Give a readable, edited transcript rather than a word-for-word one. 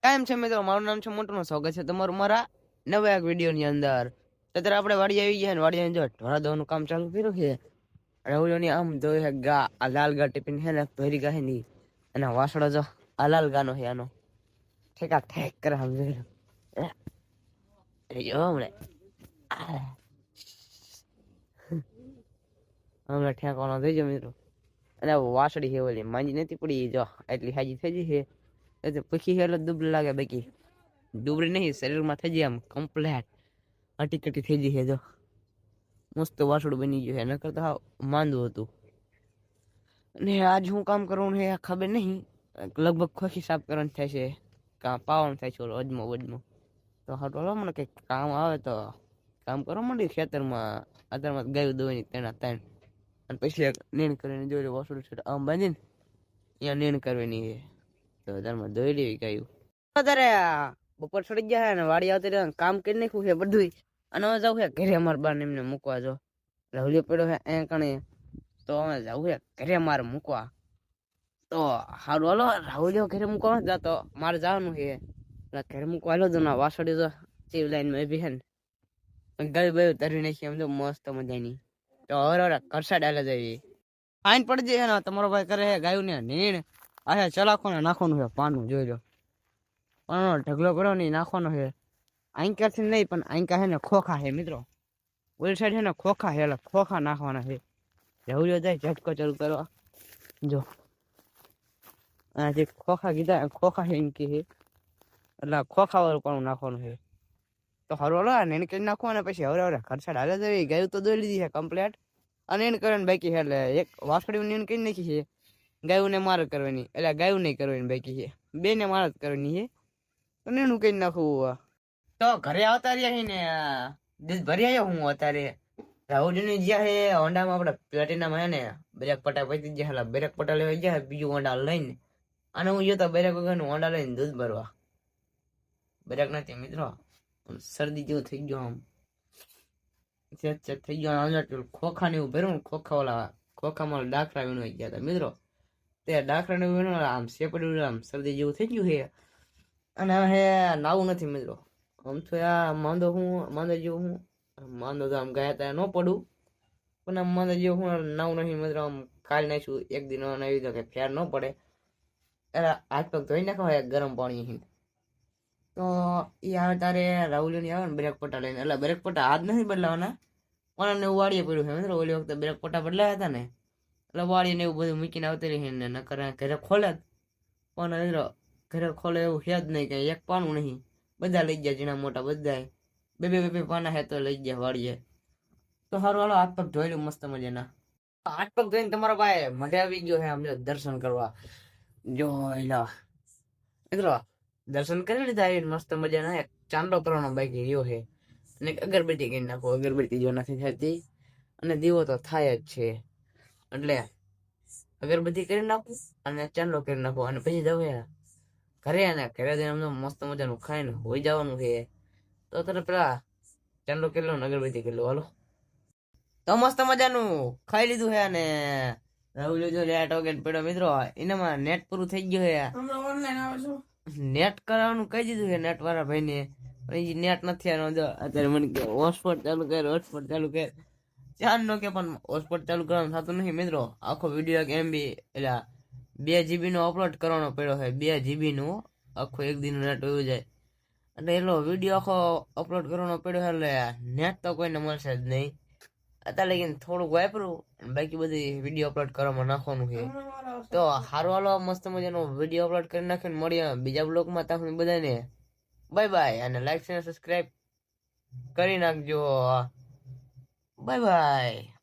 કાયમ છે મિત્રો, મારું નામ છે મોટુનું સ્વાગત છે તમારું મારા નવા એક વિડીયો ની અંદર. અત્યારે આપણે વાડી આવી ગયા ને વાડી જો ઢોરા દવાનું કામ ચાલુ કર્યું છે. રાહુલોની આમ જોઈ છે ગા આ લાલ ગા ટિફિન છે ને ધોરી ગા ની અને વાસળો જો આ લાલ ગાનો છે આનો ઠેકા ઠેક કરે સમજે જો હમણાં ઠેકાણો થઈ ગયો મિત્રો. અને વાસળી છે ઓલી માંજી નથી પડી જો એટલી હાજી થઈ ગઈ છે. એટલે પછી એટલે દુબળી લાગે, બાકી દુબળી નહીં, શરીરમાં થઈ જાય આમ કમ્પ્લેટ અટી કટી થઈ ગઈ છે. જો મસ્ત વાસળું બની ગયું છે, નકર તો માંદું હતું. અને આજ હું કામ કરવાનું છે ખબર નહીં, લગભગ ખોખી સાફ કરવાનું થાય છે, કાં પાવાનું થાય છે ઓલો અજમો વજમો. તો હાટો મને કંઈક કામ આવે તો કામ કરવા માંડી ખેતરમાં. અત્યારમાં ગાયું દોવાની તેના ત્રણ અને પછી નીણ કરીને જોઈ વાસળું છે આમ બાંધીને અહીંયા નીણ કરવાની છે. તો અત્યારમાં દોઈ લેવી ગાયું. અત્યારે બપોર છોડી ગયા ને વાડી આવતી રહે કામ કરી નાખ્યું છે બધું. અને હવે જવું છે ઘરે અમારે બાર એમને મૂકવા. જો રાહુલિયો પડ્યો છે અહીંયા કણે, તો અમે જવું છે ઘરે મારે મૂકવા. તો સારું હાલો રાહુલિયો ઘરે મૂકવા જતો મારે જવાનું છે ઘરે મૂકવા. હાલો તો ના વાસળી તો ચીવ લાઈનમાં બી છે ને ગાયું બાયું તરવી નાખી એમ તો મસ્ત મજાની. તો હવે કરસા ડાલે જઈએ ફાઈન પડી જાય ને તમારો ભાઈ કરે છે ગાયું ને નીણ આ ચલાખો ને નાખવાનું છે પાનું. જોઈ લો પાનો ઢગલો કર્યો ને નાખવાનો છે. આંકાથી નહીં પણ આંકા છે ને ખોખા છે મિત્રો, ઓલી સાઈડ છે ને ખોખા છે એટલે ખોખા નાખવાના છે. રાહુલિયો જાય ઝટકો ચાલુ કરવા. જો આ જે ખોખા કીધા ખોખા છે એમ કે એટલે ખોખા વાળું પણ નાખવાનું છે. તો હરો એને કરી નાખો ને પછી હવે ખરસાડ હાલે જવી. ગાયું તો દોઈ લીધી છે કમ્પ્લેટ અને એને કરવાની બાકી છે. એટલે એક વાસળી નીણ કરી નાખી છે, ગાયું ને મારે કરવાની, એટલે ગાયું નહીં કરવાની બાકી છે, બે ને મારે જ કરવાની છે. તો એનું કઈ નાખવું. તો ઘરે આવતા રહ્યા ને દૂધ ભરી આવ્યો હું અત્યારે. રાહુલની જ્યાં છે હોન્ડામાં આપણે પ્લેટિનામાં હે ને બ્રેક પટા પતી ગયા, બ્રેક પટા લેવા ગયા બીજું હોન્ડા લઈને. અને હું જોતો બ્રેક વગરનું હોન્ડા લઈને દૂધ ભરવા. બ્રેક નથી મિત્રો, શરદી જેવું થઈ ગયો, આમ થઈ ગયો. ખોખા ને એવું ભર્યું, ખોખા વાળા ખોખામાં ડાખરા વીણવા ગયા હતા મિત્રો. તે ડાખરા ને વીણવા આમ શેપડ્યું, આમ શરદી જેવું થઈ ગયું છે. અને હે નાવું નથી મિત્રો, આમ તો આ માંદો જેવું હું માંદો તો આમ ગયા ત્યાં ન પડું, પણ આમ માંદો જેવું હું નાવું નહીં મિત્રો. આમ કાલ નાખ્યું એક દિન નાવી તો કે ફેર ન પડે, એટલે હાથ પગ ધોઈ નાખો ગરમ પાણી. તો એ આવે તારે રાહુલિયો આવે ને બ્રેક પટ્ટા લઈને, એટલે બ્રેક પટ્ટા હાથ નથી બદલાવાના, પણ ને વાડીએ પડ્યું છે મિત્રો. ઓલી વખતે બ્રેક પટ્ટા બદલાયા હતા ને એટલે વાડીએ ને એવું બધું મૂકીને આવતી રહી ને નકર ઘરે ખોલે જ, પણ મિત્રો ઘરે ખોલે એવું છે જ નહીં, કે એક પાનું નહીં, બધા લઈ ગયા ઝીણા મોટા બધા બે પાના હે તો લઈ ગયા વાડીએ. તો સારું હાલો હાથ પગ ધોઈ લઉં મસ્ત મજાના. હાથ પગ ધોઈને તમારો ભાઈ મઢે આવી ગયો છે અમને દર્શન કરવા. જો એલા મિત્રો દર્શન કરી લીધા આવીને મસ્ત મજાના. એક ચાંદલો કરવાનો બાકી રહ્યો છે અને અગરબત્તી કરી નાખો. અગરબત્તી જો નથી થતી અને દીવો તો થાય જ છે, એટલે અગરબત્તી કરી નાખું અને ચાંદલો કરી નાખો. અને પછી જવું ઘરે ને ઘરે જઈને મસ્ત મજાનું ખાઈને હોઈ જવાનું છે. તો તને પેલા ચાંદલો કરી લો ને અગરબત્તી કરી લો. હાલો તો મસ્ત મજાનું ખાઈ લીધું છે. અને રાહુલ જો લેટ વગેરે પડ્યો મિત્રો, એનામાં નેટ પૂરું થઈ ગયું છે. નેટ કરાવવાનું કહી દીધું છે નેટ વાળા ભાઈ ને, પણ નેટ નથી આવ્યો. અત્યારે મને કે હોટસ્પોટ ચાલુ કર, હોટસ્પોટ ચાલુ કર. ચાર નો કે પણ હોટસ્પોટ ચાલુ કરવાનું થતું નહીં મિત્રો. આખો વિડીયો MB એટલે 2 GB નો અપલોડ કરવાનો પડ્યો છે. 2 GB નો આખો એક દિન નેટ વયું જાય, એટલે એટલો વિડીયો આખો અપલોડ કરવાનો પડ્યો છે. એટલે નેટ તો કોઈને મળશે જ નહીં. અત્યારે લગીને થોડુંક વાપરું, બાકી બધી વિડીયો અપલોડ કરવામાં નાખવાનું છે. તો હારું હાલો મસ્ત મજાનો વિડીયો અપલોડ કરી નાખીને મળીએ બીજા બ્લોગમાં. ત્યાં બધાને બાય બાય, અને લાઈક અને સબસ્ક્રાઈબ કરી નાખજો. Bye bye.